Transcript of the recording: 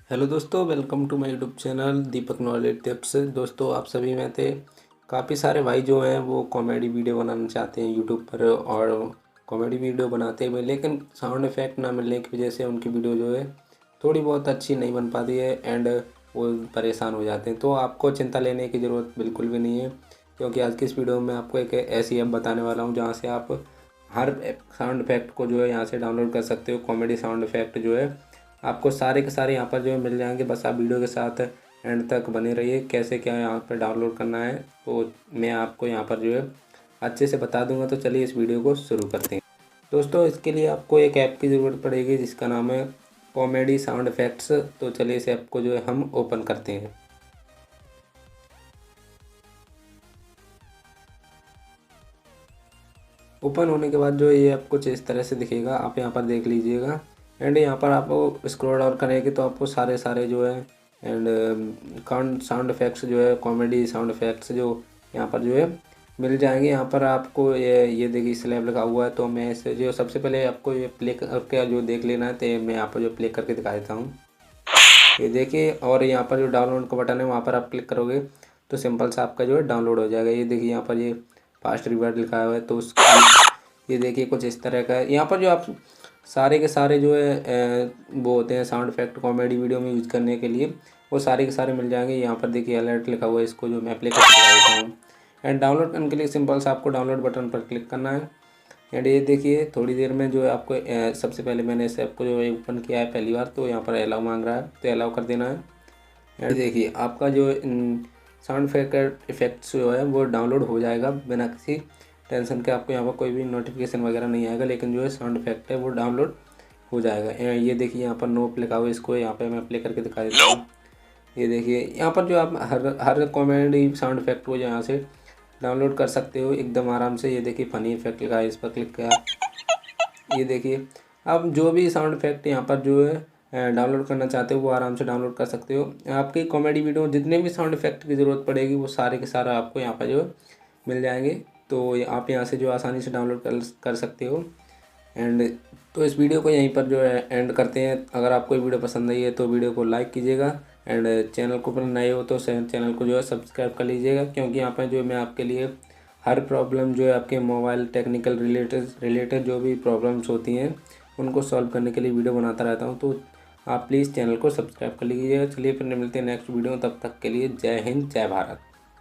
Hello दोस्तों, welcome to my YouTube channel Deepak knowledge tips. दोस्तों, आप सभी में थे काफ़ी सारे भाई जो हैं वो कॉमेडी वीडियो बनाना चाहते हैं यूट्यूब पर और कॉमेडी वीडियो बनाते हुए, लेकिन साउंड इफ़ेक्ट ना मिलने की वजह से उनकी वीडियो जो है थोड़ी बहुत अच्छी नहीं बन पाती है एंड वो परेशान हो जाते हैं। तो आपको चिंता लेने की ज़रूरत बिल्कुल भी नहीं है, क्योंकि आज की इस वीडियो में आपको एक ऐसी ऐप बताने वाला हूँ जहाँ से आप हर साउंड इफ़ेक्ट को जो है यहाँ से डाउनलोड कर सकते हो। कॉमेडी साउंड इफ़ेक्ट जो है आपको सारे के सारे यहाँ पर जो है मिल जाएंगे। बस आप वीडियो के साथ एंड तक बने रहिए। कैसे क्या यहाँ पर डाउनलोड करना है तो मैं आपको यहाँ पर जो है अच्छे से बता दूंगा। तो चलिए इस वीडियो को शुरू करते हैं। दोस्तों, इसके लिए आपको एक ऐप की ज़रूरत पड़ेगी जिसका नाम है कॉमेडी साउंड इफ़ेक्ट्स। तो चलिए इस ऐप को जो है हम ओपन करते हैं। ओपन होने के बाद जो ये आपको कुछ इस तरह से दिखेगा, आप यहाँ पर देख लीजिएगा। एंड यहाँ पर आपको स्क्रॉल डाउन करेंगे तो आपको सारे जो है एंड साउंड इफ़ेक्ट्स जो है कॉमेडी साउंड इफ़ेक्ट्स जो यहाँ पर जो है मिल जाएंगे। यहाँ पर आपको ये देखिए स्लैब लगा हुआ है। तो मैं इसे जो सबसे पहले आपको ये प्ले करके जो देख लेना है, तो मैं यहाँ पर जो प्ले करके दिखा देता हूँ। ये देखिए, और यहाँ पर जो डाउनलोड का बटन है वहाँ पर आप क्लिक करोगे तो सिंपल सा आपका जो है डाउनलोड हो जाएगा। ये देखिए यहाँ पर ये फास्ट रिवार्ड लिखा हुआ है। तो उस ये देखिए कुछ इस तरह का है। यहाँ पर जो आप सारे के सारे जो है वो होते हैं साउंड इफेक्ट कॉमेडी वीडियो में यूज़ करने के लिए, वो सारे के सारे मिल जाएंगे। यहाँ पर देखिए अलर्ट लिखा हुआ है, इसको जो मैं अप्लाई करके दिखा देता हूँ। एंड डाउनलोड करने के लिए सिंपल सा आपको डाउनलोड बटन पर क्लिक करना है। एंड ये देखिए थोड़ी देर में जो है आपको सबसे पहले मैंने इस ऐप को जो है ओपन किया है पहली बार, तो यहाँ पर अलाउ मांग रहा है, तो अलाउ कर देना है। एंड देखिए आपका जो साउंड इफेक्ट्स जो है वो डाउनलोड हो जाएगा बिना किसी टेंशन के। आपको यहाँ पर कोई भी नोटिफिकेशन वगैरह नहीं आएगा, लेकिन जो है साउंड इफेक्ट है वो डाउनलोड हो जाएगा। ये देखिए यहाँ पर नो प्ले का हुआ, इसको यहाँ पे मैं प्ले करके दिखा देता हूँ। ये देखिए यहाँ पर जो आप हर कॉमेडी साउंड इफेक्ट को यहाँ से डाउनलोड कर सकते हो एकदम आराम से। ये देखिए फ़नी इफेक्ट लगा है, इस पर क्लिक किया। ये देखिए आप जो भी साउंड इफेक्ट यहाँ पर जो है डाउनलोड करना चाहते हो वो आराम से डाउनलोड कर सकते हो। आपकी कॉमेडी वीडियो जितने भी साउंड इफेक्ट की ज़रूरत पड़ेगी वो सारे के सारा आपको यहाँ पर जो मिल जाएंगे। तो आप यहाँ से जो आसानी से डाउनलोड कर सकते हो। एंड तो इस वीडियो को यहीं पर जो है एंड करते हैं। अगर आपको ये वीडियो पसंद आई है तो वीडियो को लाइक कीजिएगा एंड चैनल को पर नए हो तो चैनल को जो है सब्सक्राइब कर लीजिएगा, क्योंकि यहाँ पर जो मैं आपके लिए हर प्रॉब्लम जो है आपके मोबाइल टेक्निकल रिलेटेड जो भी प्रॉब्लम्स होती हैं उनको सॉल्व करने के लिए वीडियो बनाता रहता हूँ। तो आप प्लीज़ चैनल को सब्सक्राइब कर लीजिएगा। चलिए फिर मिलते हैं नेक्स्ट वीडियो, तब तक के लिए जय हिंद जय भारत।